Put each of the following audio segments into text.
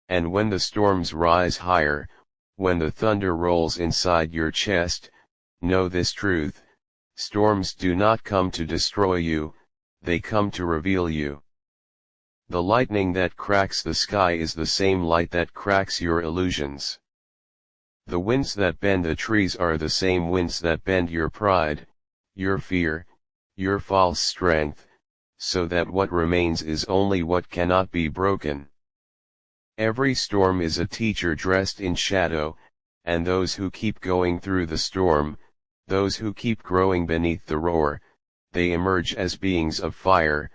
And when the storms rise higher, when the thunder rolls inside your chest, know this truth: storms do not come to destroy you, they come to reveal you. The lightning that cracks the sky is the same light that cracks your illusions. The winds that bend the trees are the same winds that bend your pride, your fear, your false strength, so that what remains is only what cannot be broken. Every storm is a teacher dressed in shadow, and those who keep going through the storm, those who keep growing beneath the roar, they emerge as beings of fire,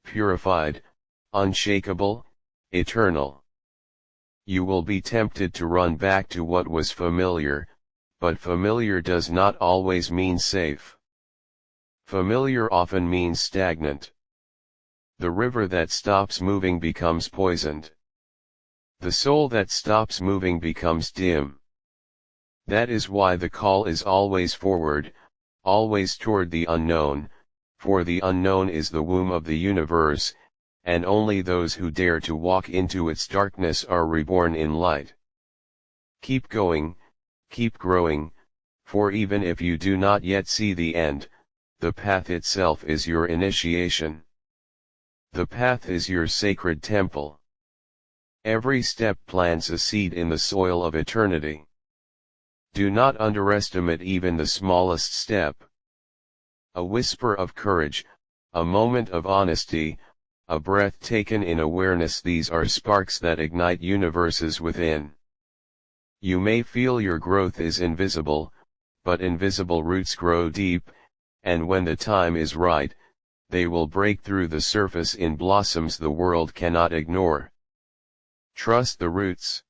purified, unshakable, eternal. You will be tempted to run back to what was familiar, but familiar does not always mean safe. Familiar often means stagnant. The river that stops moving becomes poisoned. The soul that stops moving becomes dim. That is why the call is always forward, always toward the unknown, for the unknown is the womb of the universe, and only those who dare to walk into its darkness are reborn in light. Keep going, keep growing, for even if you do not yet see the end, the path itself is your initiation. The path is your sacred temple. Every step plants a seed in the soil of eternity. Do not underestimate even the smallest step. A whisper of courage, a moment of honesty, a breath taken in awareness, these are sparks that ignite universes within. You may feel your growth is invisible, but invisible roots grow deep, and when the time is right, they will break through the surface in blossoms the world cannot ignore. Trust the roots.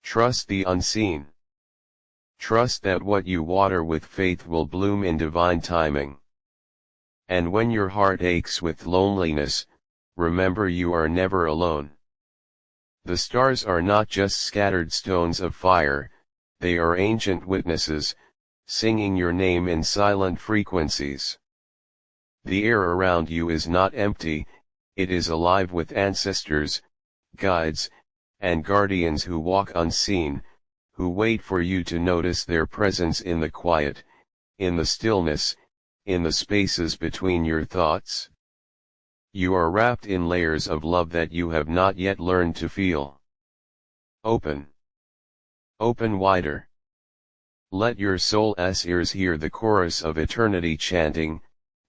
Trust the unseen. Trust that what you water with faith will bloom in divine timing. And when your heart aches with loneliness, remember you are never alone. The stars are not just scattered stones of fire, they are ancient witnesses, singing your name in silent frequencies. The air around you is not empty, it is alive with ancestors, guides, and guardians who walk unseen, who wait for you to notice their presence in the quiet, in the stillness, in the spaces between your thoughts. You are wrapped in layers of love that you have not yet learned to feel. Open. Open wider. Let your soul's ears hear the chorus of eternity chanting,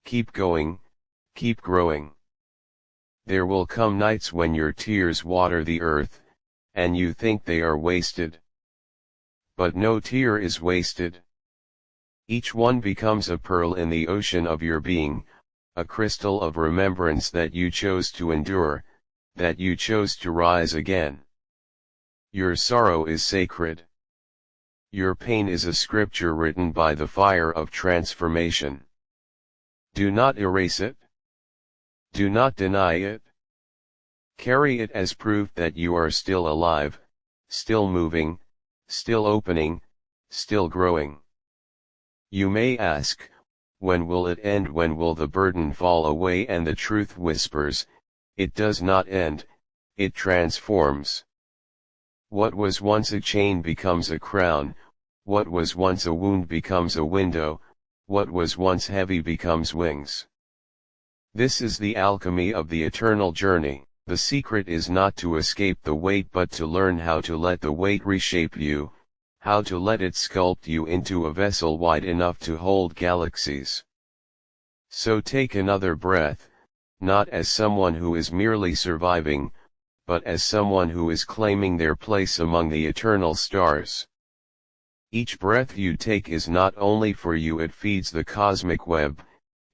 keep going, keep growing. There will come nights when your tears water the earth, and you think they are wasted. But no tear is wasted. Each one becomes a pearl in the ocean of your being, a crystal of remembrance that you chose to endure, that you chose to rise again. Your sorrow is sacred. Your pain is a scripture written by the fire of transformation. Do not erase it. Do not deny it. Carry it as proof that you are still alive, still moving, still opening, still growing. You may ask, when will it end? When will the burden fall away? And the truth whispers, it does not end, it transforms. What was once a chain becomes a crown, what was once a wound becomes a window, what was once heavy becomes wings. This is the alchemy of the eternal journey. The secret is not to escape the weight but to learn how to let the weight reshape you, how to let it sculpt you into a vessel wide enough to hold galaxies. So take another breath, not as someone who is merely surviving, but as someone who is claiming their place among the eternal stars. Each breath you take is not only for you, it feeds the cosmic web,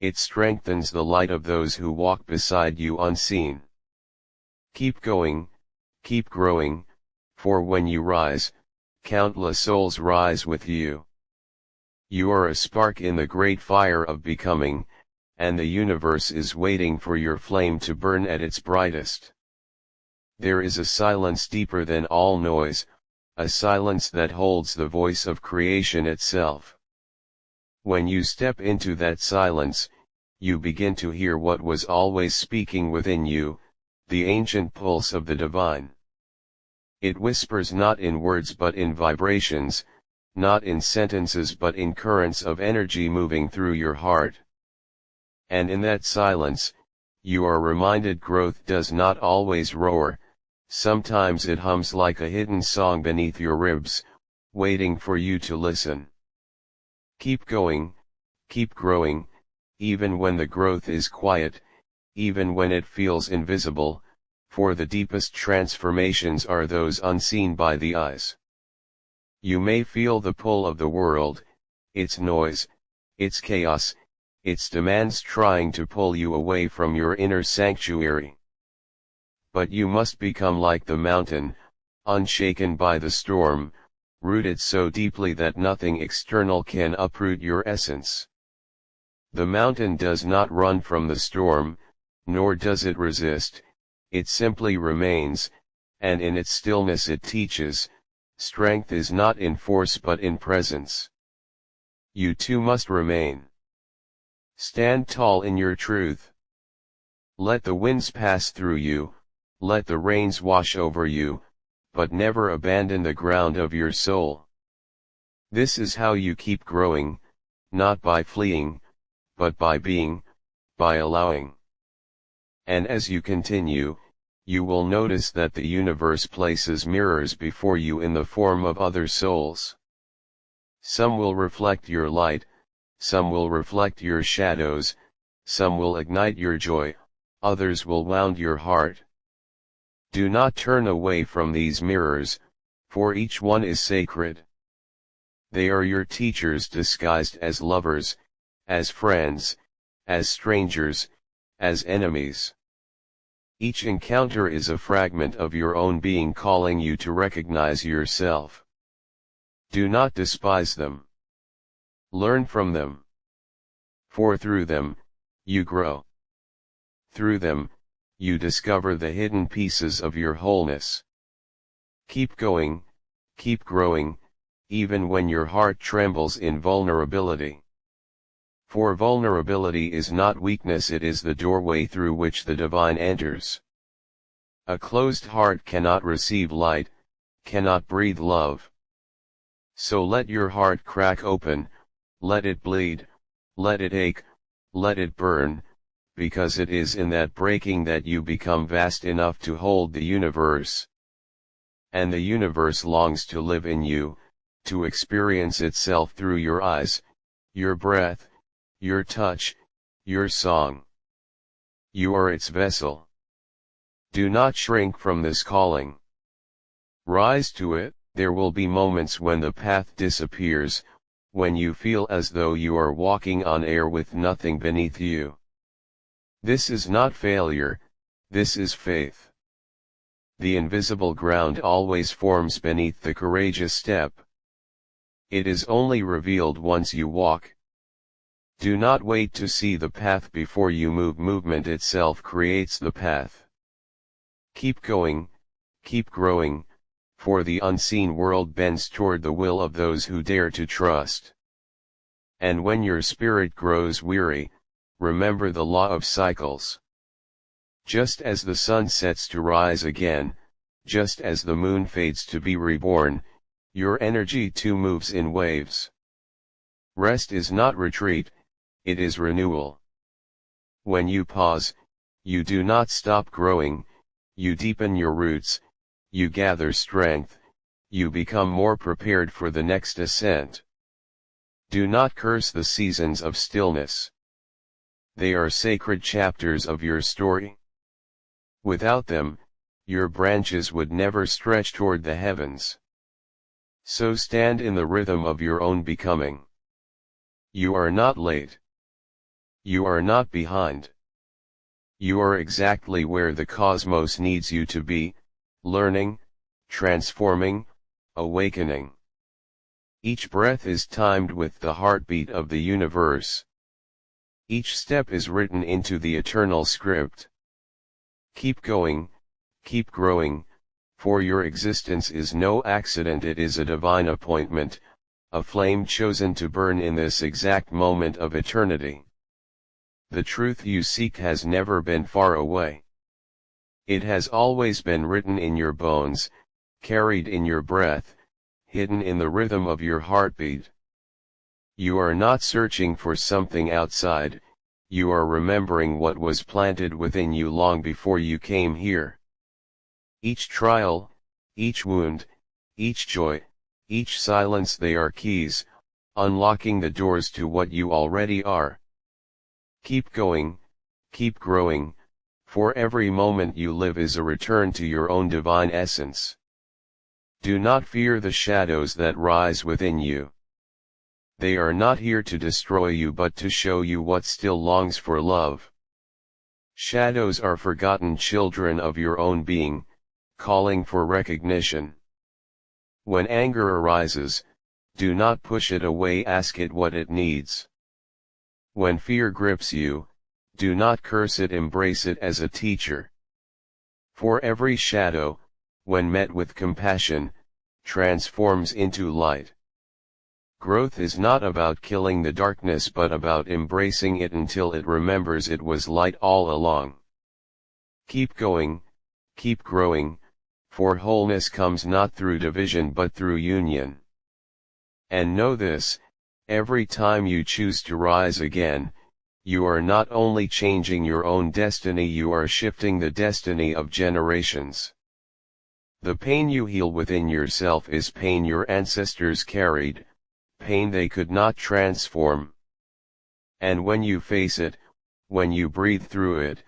it strengthens the light of those who walk beside you unseen. Keep going, keep growing, for when you rise, countless souls rise with you. You are a spark in the great fire of becoming, and the universe is waiting for your flame to burn at its brightest. There is a silence deeper than all noise, a silence that holds the voice of creation itself. When you step into that silence, you begin to hear what was always speaking within you, the ancient pulse of the divine. It whispers not in words but in vibrations, not in sentences but in currents of energy moving through your heart. And in that silence, you are reminded growth does not always roar, sometimes it hums like a hidden song beneath your ribs, waiting for you to listen. Keep going, keep growing, even when the growth is quiet, even when it feels invisible, for the deepest transformations are those unseen by the eyes. You may feel the pull of the world, its noise, its chaos, its demands trying to pull you away from your inner sanctuary. But you must become like the mountain, unshaken by the storm, rooted so deeply that nothing external can uproot your essence. The mountain does not run from the storm, nor does it resist, it simply remains, and in its stillness it teaches, strength is not in force but in presence. You too must remain. Stand tall in your truth. Let the winds pass through you, let the rains wash over you, but never abandon the ground of your soul. This is how you keep growing, not by fleeing, but by being, by allowing. And as you continue, you will notice that the universe places mirrors before you in the form of other souls. Some will reflect your light, some will reflect your shadows, some will ignite your joy, others will wound your heart. Do not turn away from these mirrors, for each one is sacred. They are your teachers disguised as lovers, as friends, as strangers, as enemies. Each encounter is a fragment of your own being calling you to recognize yourself. Do not despise them. Learn from them. For through them, you grow. Through them, you discover the hidden pieces of your wholeness. Keep going, keep growing, even when your heart trembles in vulnerability. For vulnerability is not weakness, it is the doorway through which the divine enters. A closed heart cannot receive light, cannot breathe love. So let your heart crack open, let it bleed, let it ache, let it burn, because it is in that breaking that you become vast enough to hold the universe. And the universe longs to live in you, to experience itself through your eyes, your breath, your touch, your song. You are its vessel. Do not shrink from this calling. Rise to it. There will be moments when the path disappears, when you feel as though you are walking on air with nothing beneath you. This is not failure, this is faith. The invisible ground always forms beneath the courageous step. It is only revealed once you walk. Do not wait to see the path before you move. Movement itself creates the path. Keep going, keep growing, for the unseen world bends toward the will of those who dare to trust. And when your spirit grows weary, remember the law of cycles. Just as the sun sets to rise again, just as the moon fades to be reborn, your energy too moves in waves. Rest is not retreat, it is renewal. When you pause, you do not stop growing, you deepen your roots, you gather strength, you become more prepared for the next ascent. Do not curse the seasons of stillness. They are sacred chapters of your story. Without them, your branches would never stretch toward the heavens. So stand in the rhythm of your own becoming. You are not late. You are not behind. You are exactly where the cosmos needs you to be, learning, transforming, awakening. Each breath is timed with the heartbeat of the universe. Each step is written into the eternal script. Keep going, keep growing, for your existence is no accident, it is a divine appointment, a flame chosen to burn in this exact moment of eternity. The truth you seek has never been far away. It has always been written in your bones, carried in your breath, hidden in the rhythm of your heartbeat. You are not searching for something outside, you are remembering what was planted within you long before you came here. Each trial, each wound, each joy, each silence, they are keys, unlocking the doors to what you already are. Keep going, keep growing, for every moment you live is a return to your own divine essence. Do not fear the shadows that rise within you. They are not here to destroy you but to show you what still longs for love. Shadows are forgotten children of your own being, calling for recognition. When anger arises, do not push it away, ask it what it needs. When fear grips you, do not curse it, embrace it as a teacher. For every shadow, when met with compassion, transforms into light. Growth is not about killing the darkness but about embracing it until it remembers it was light all along. Keep going, keep growing, for wholeness comes not through division but through union. And know this, every time you choose to rise again, you are not only changing your own destiny, you are shifting the destiny of generations. The pain you heal within yourself is pain your ancestors carried, pain they could not transform. And when you face it, when you breathe through it,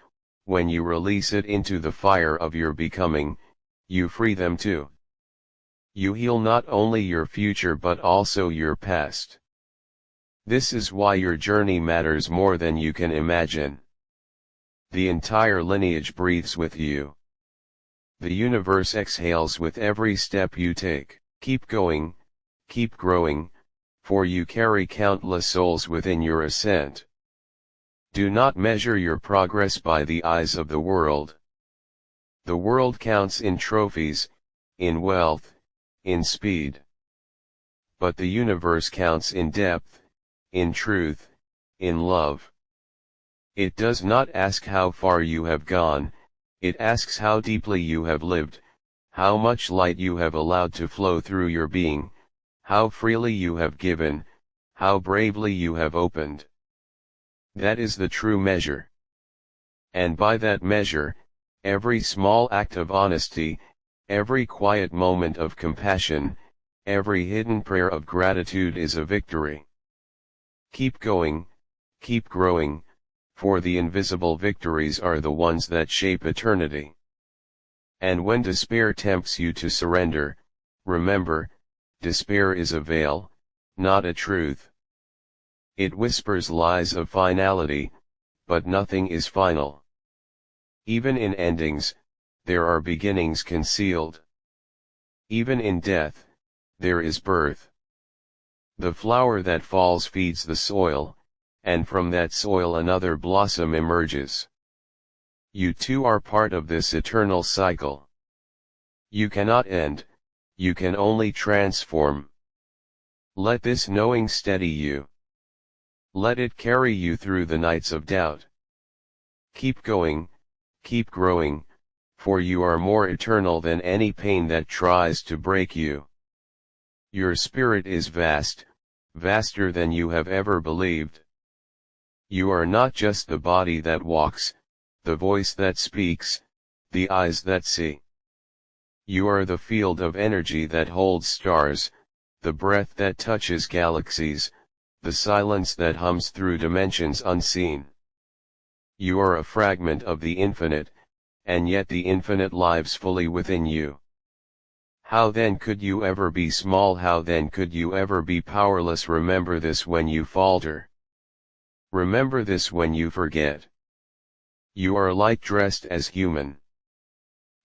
when you release it into the fire of your becoming, you free them too. You heal not only your future but also your past. This is why your journey matters more than you can imagine. The entire lineage breathes with you. The universe exhales with every step you take. Keep going, keep growing, for you carry countless souls within your ascent. Do not measure your progress by the eyes of the world. The world counts in trophies, in wealth, in speed. But the universe counts in depth, in truth, in love. It does not ask how far you have gone, it asks how deeply you have lived, how much light you have allowed to flow through your being, how freely you have given, how bravely you have opened. That is the true measure. And by that measure, every small act of honesty, every quiet moment of compassion, every hidden prayer of gratitude is a victory. Keep going, keep growing, for the invisible victories are the ones that shape eternity. And when despair tempts you to surrender, remember, despair is a veil, not a truth. It whispers lies of finality, but nothing is final. Even in endings, there are beginnings concealed. Even in death, there is birth. The flower that falls feeds the soil, and from that soil another blossom emerges. You too are part of this eternal cycle. You cannot end, you can only transform. Let this knowing steady you. Let it carry you through the nights of doubt. Keep going, keep growing, for you are more eternal than any pain that tries to break you. Your spirit is vast, vaster than you have ever believed. You are not just the body that walks, the voice that speaks, the eyes that see. You are the field of energy that holds stars, the breath that touches galaxies, the silence that hums through dimensions unseen. You are a fragment of the infinite, and yet the infinite lives fully within you. How then could you ever be small? How then could you ever be powerless? Remember this when you falter. Remember this when you forget. You are light dressed as human.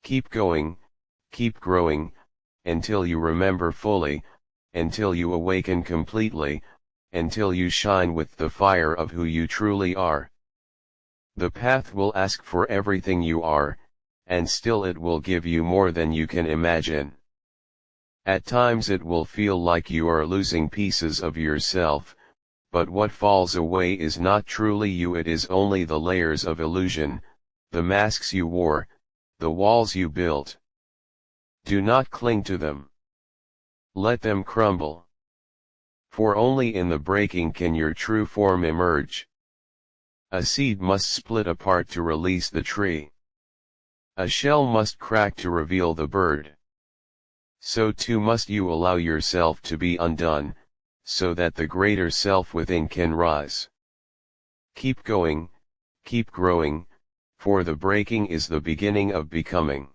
Keep going, keep growing, until you remember fully, until you awaken completely, until you shine with the fire of who you truly are. The path will ask for everything you are, and still it will give you more than you can imagine. At times it will feel like you are losing pieces of yourself, but what falls away is not truly you, it is only the layers of illusion, the masks you wore, the walls you built. Do not cling to them. Let them crumble. For only in the breaking can your true form emerge. A seed must split apart to release the tree. A shell must crack to reveal the bird. So too must you allow yourself to be undone, so that the greater self within can rise. Keep going, keep growing, for the breaking is the beginning of becoming.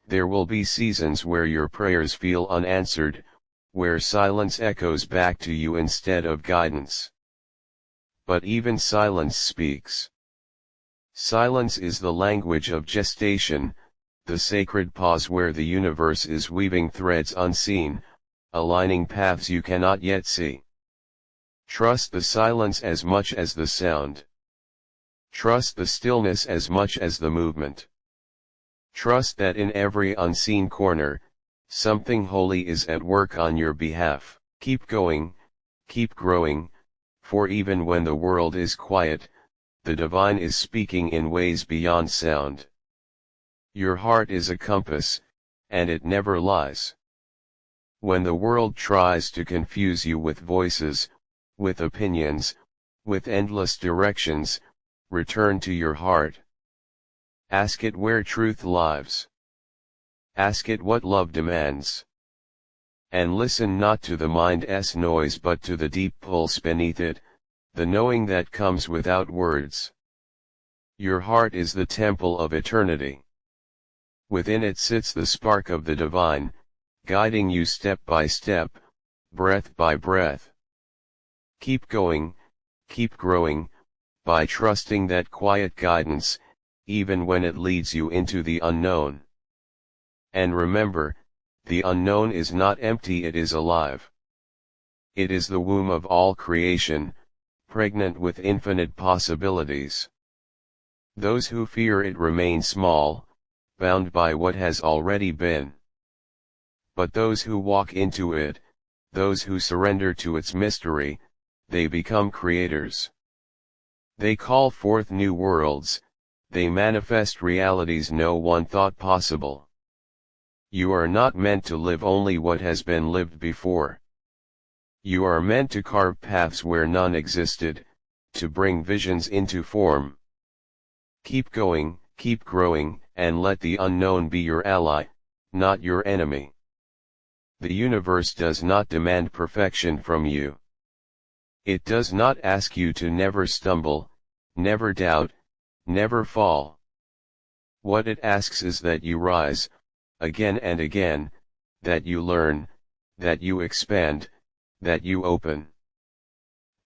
There will be seasons where your prayers feel unanswered, where silence echoes back to you instead of guidance. But even silence speaks. Silence is the language of gestation, the sacred pause where the universe is weaving threads unseen, aligning paths you cannot yet see. Trust the silence as much as the sound. Trust the stillness as much as the movement. Trust that in every unseen corner, something holy is at work on your behalf. Keep going, keep growing, for even when the world is quiet, the divine is speaking in ways beyond sound. Your heart is a compass, and it never lies. When the world tries to confuse you with voices, with opinions, with endless directions, return to your heart. Ask it where truth lives. Ask it what love demands. And listen not to the mind's noise but to the deep pulse beneath it, the knowing that comes without words. Your heart is the temple of eternity. Within it sits the spark of the divine, guiding you step by step, breath by breath. Keep going, keep growing, by trusting that quiet guidance, even when it leads you into the unknown. And remember, the unknown is not empty, it is alive. It is the womb of all creation, pregnant with infinite possibilities. Those who fear it remain small, bound by what has already been. But those who walk into it, those who surrender to its mystery, they become creators. They call forth new worlds, they manifest realities no one thought possible. You are not meant to live only what has been lived before. You are meant to carve paths where none existed, to bring visions into form. Keep going, keep growing, and let the unknown be your ally, not your enemy. The universe does not demand perfection from you. It does not ask you to never stumble, never doubt, never fall. What it asks is that you rise, again and again, that you learn, that you expand, that you open.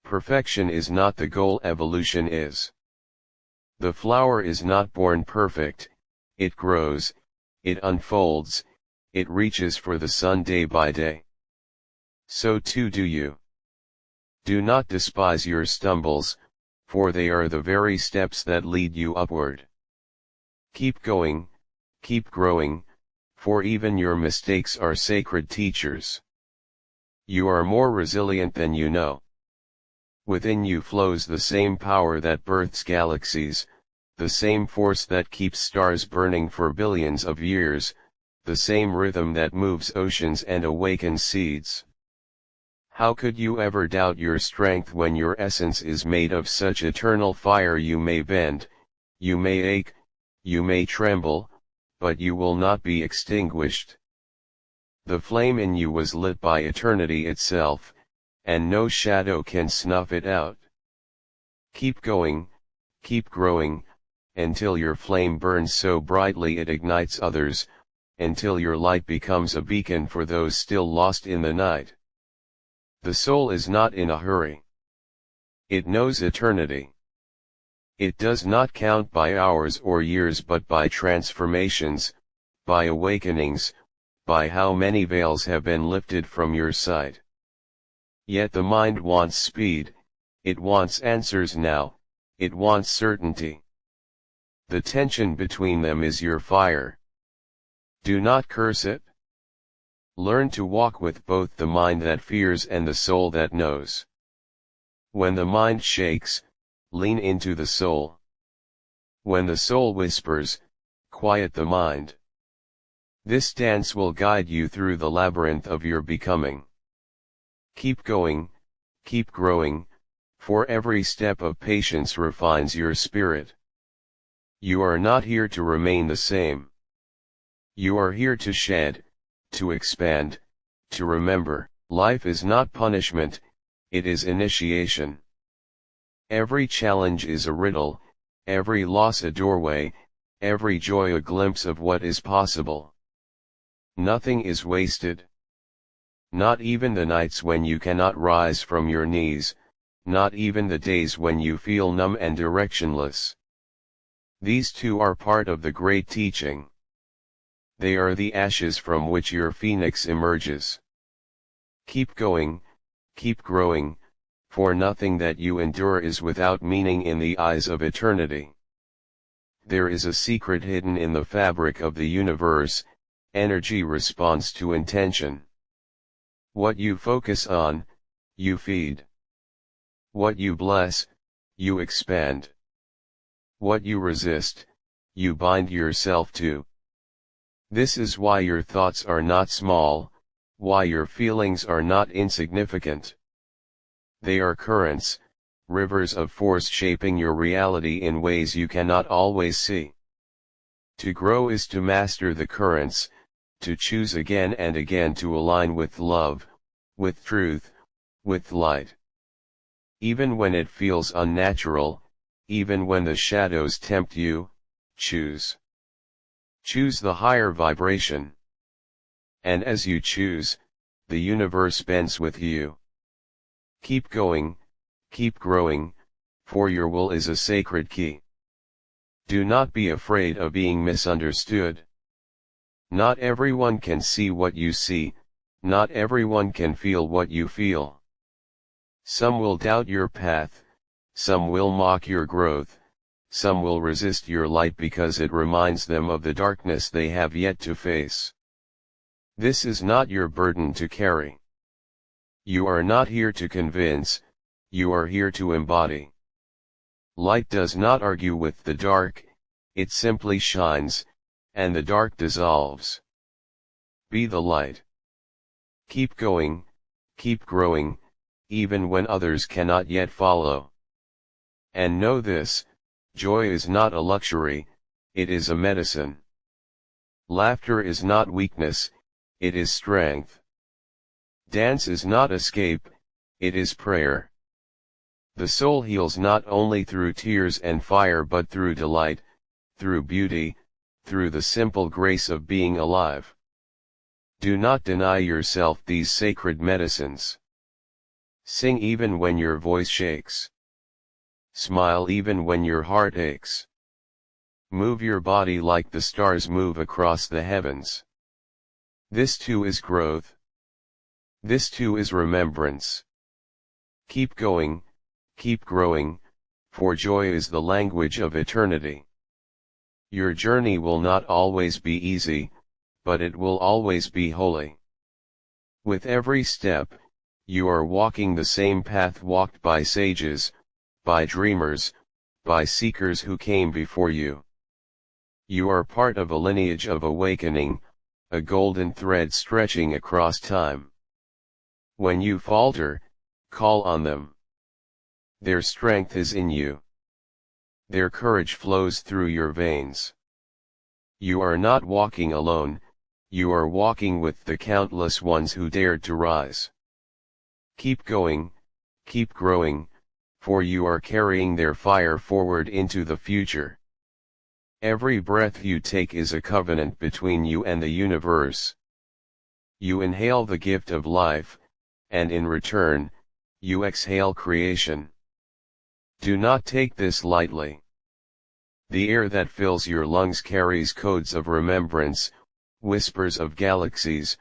Perfection is not the goal, evolution is. The flower is not born perfect, it grows, it unfolds, it reaches for the sun day by day. So too do you. Do not despise your stumbles, for they are the very steps that lead you upward. Keep going, keep growing, for even your mistakes are sacred teachers. You are more resilient than you know. Within you flows the same power that births galaxies, the same force that keeps stars burning for billions of years, the same rhythm that moves oceans and awakens seeds. How could you ever doubt your strength when your essence is made of such eternal fire? You may bend, you may ache, you may tremble, but you will not be extinguished. The flame in you was lit by eternity itself, and no shadow can snuff it out. Keep going, keep growing, until your flame burns so brightly it ignites others, until your light becomes a beacon for those still lost in the night. The soul is not in a hurry. It knows eternity. It does not count by hours or years but by transformations, by awakenings, by how many veils have been lifted from your sight. Yet the mind wants speed, it wants answers now, it wants certainty. The tension between them is your fire. Do not curse it. Learn to walk with both the mind that fears and the soul that knows. When the mind shakes, lean into the soul. When the soul whispers, quiet the mind. This dance will guide you through the labyrinth of your becoming. Keep going, keep growing, for every step of patience refines your spirit. You are not here to remain the same. You are here to shed, to expand, to remember. Life is not punishment, it is initiation. Every challenge is a riddle, every loss a doorway, every joy a glimpse of what is possible. Nothing is wasted. Not even the nights when you cannot rise from your knees, not even the days when you feel numb and directionless. These too are part of the great teaching. They are the ashes from which your phoenix emerges. Keep going, keep growing, for nothing that you endure is without meaning in the eyes of eternity. There is a secret hidden in the fabric of the universe. Energy responds to intention. What you focus on, you feed. What you bless, you expand. What you resist, you bind yourself to. This is why your thoughts are not small, why your feelings are not insignificant. They are currents, rivers of force shaping your reality in ways you cannot always see. To grow is to master the currents, to choose again and again to align with love, with truth, with light. Even when it feels unnatural, even when the shadows tempt you, choose. Choose the higher vibration. And as you choose, the universe bends with you. Keep going, keep growing, for your will is a sacred key. Do not be afraid of being misunderstood. Not everyone can see what you see, not everyone can feel what you feel. Some will doubt your path, some will mock your growth, some will resist your light because it reminds them of the darkness they have yet to face. This is not your burden to carry. You are not here to convince, you are here to embody. Light does not argue with the dark, it simply shines, and the dark dissolves. Be the light. Keep going, keep growing, even when others cannot yet follow. And know this, joy is not a luxury, it is a medicine. Laughter is not weakness, it is strength. Dance is not escape, it is prayer. The soul heals not only through tears and fire but through delight, through beauty, through the simple grace of being alive. Do not deny yourself these sacred medicines. Sing even when your voice shakes. Smile even when your heart aches. Move your body like the stars move across the heavens. This too is growth. This too is remembrance. Keep going, keep growing, for joy is the language of eternity. Your journey will not always be easy, but it will always be holy. With every step, you are walking the same path walked by sages, by dreamers, by seekers who came before you. You are part of a lineage of awakening, a golden thread stretching across time. When you falter, call on them. Their strength is in you. Their courage flows through your veins. You are not walking alone, you are walking with the countless ones who dared to rise. Keep going, keep growing, for you are carrying their fire forward into the future. Every breath you take is a covenant between you and the universe. You inhale the gift of life, and in return, you exhale creation. Do not take this lightly. The air that fills your lungs carries codes of remembrance, whispers of galaxies,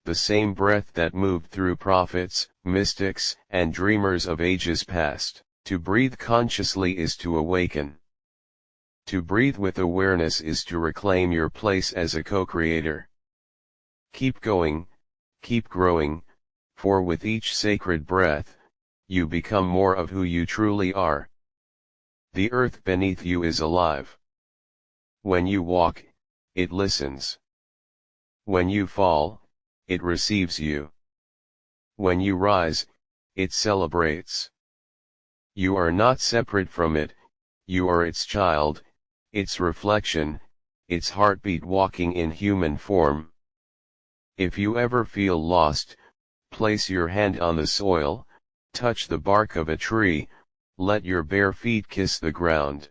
the same breath that moved through prophets, mystics, and dreamers of ages past. To breathe consciously is to awaken. To breathe with awareness is to reclaim your place as a co-creator. Keep going, keep growing, for with each sacred breath, you become more of who you truly are. The earth beneath you is alive. When you walk, it listens. When you fall, it receives you. When you rise, it celebrates. You are not separate from it, you are its child, its reflection, its heartbeat walking in human form. If you ever feel lost, place your hand on the soil, touch the bark of a tree, let your bare feet kiss the ground.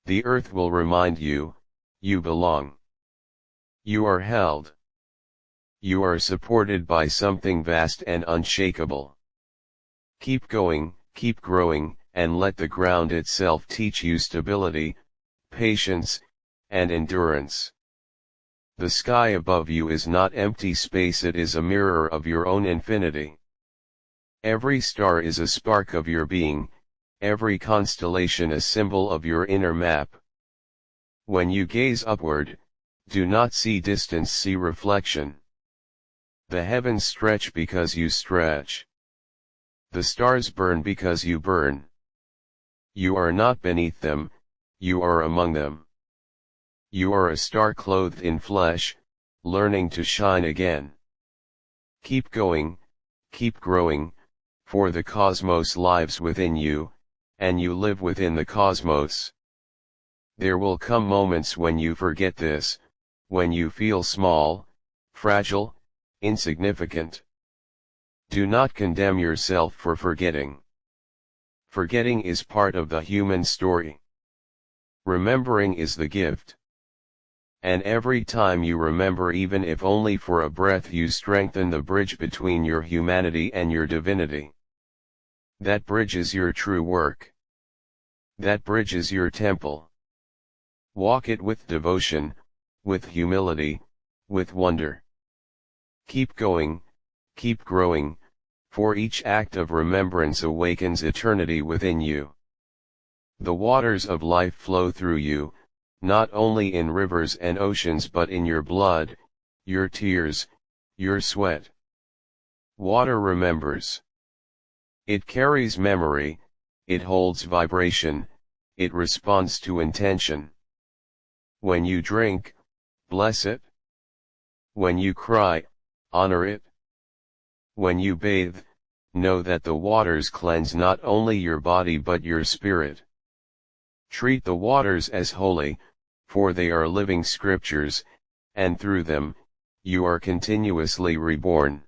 The earth will remind you, you belong. You are held. You are supported by something vast and unshakable. Keep going, keep growing, and let the ground itself teach you stability, patience, and endurance. The sky above you is not empty space, it is a mirror of your own infinity. Every star is a spark of your being, every constellation a symbol of your inner map. When you gaze upward, do not see distance, see reflection. The heavens stretch because you stretch. The stars burn because you burn. You are not beneath them, you are among them. You are a star clothed in flesh, learning to shine again. Keep going, keep growing, for the cosmos lives within you, and you live within the cosmos. There will come moments when you forget this, when you feel small, fragile, insignificant. Do not condemn yourself for forgetting. Forgetting is part of the human story. Remembering is the gift. And every time you remember, even if only for a breath, you strengthen the bridge between your humanity and your divinity. That bridge is your true work. That bridge is your temple. Walk it with devotion, with humility, with wonder. Keep going, keep growing, for each act of remembrance awakens eternity within you. The waters of life flow through you, not only in rivers and oceans but in your blood, your tears, your sweat. Water remembers. It carries memory, it holds vibration, it responds to intention. When you drink, bless it. When you cry, honor it. When you bathe, know that the waters cleanse not only your body but your spirit. Treat the waters as holy, for they are living scriptures, and through them, you are continuously reborn.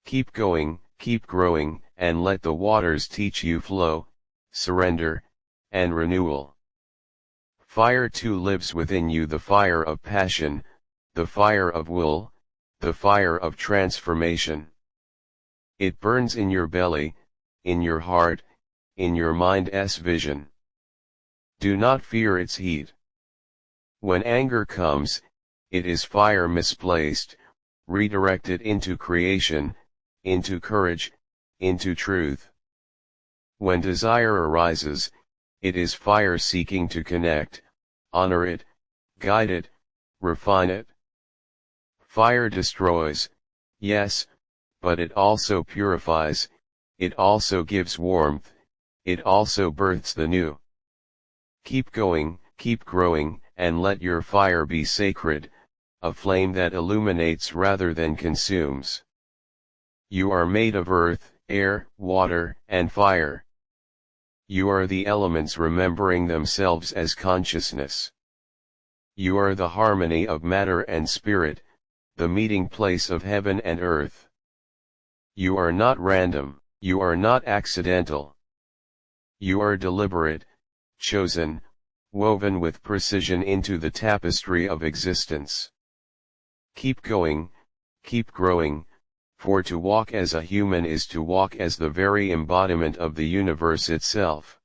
Keep going, keep growing, and let the waters teach you flow, surrender, and renewal. Fire too lives within you, the fire of passion, the fire of will, the fire of transformation. It burns in your belly, in your heart, in your mind's vision. Do not fear its heat. When anger comes, it is fire misplaced, redirect it into creation, into courage, into truth. When desire arises, it is fire seeking to connect, honor it, guide it, refine it. Fire destroys, yes, but it also purifies, it also gives warmth, it also births the new. Keep going, keep growing, and let your fire be sacred, a flame that illuminates rather than consumes. You are made of earth, air, water, and fire. You are the elements remembering themselves as consciousness. You are the harmony of matter and spirit, the meeting place of heaven and earth. You are not random, you are not accidental. You are deliberate, chosen, woven with precision into the tapestry of existence. Keep going, keep growing, for to walk as a human is to walk as the very embodiment of the universe itself.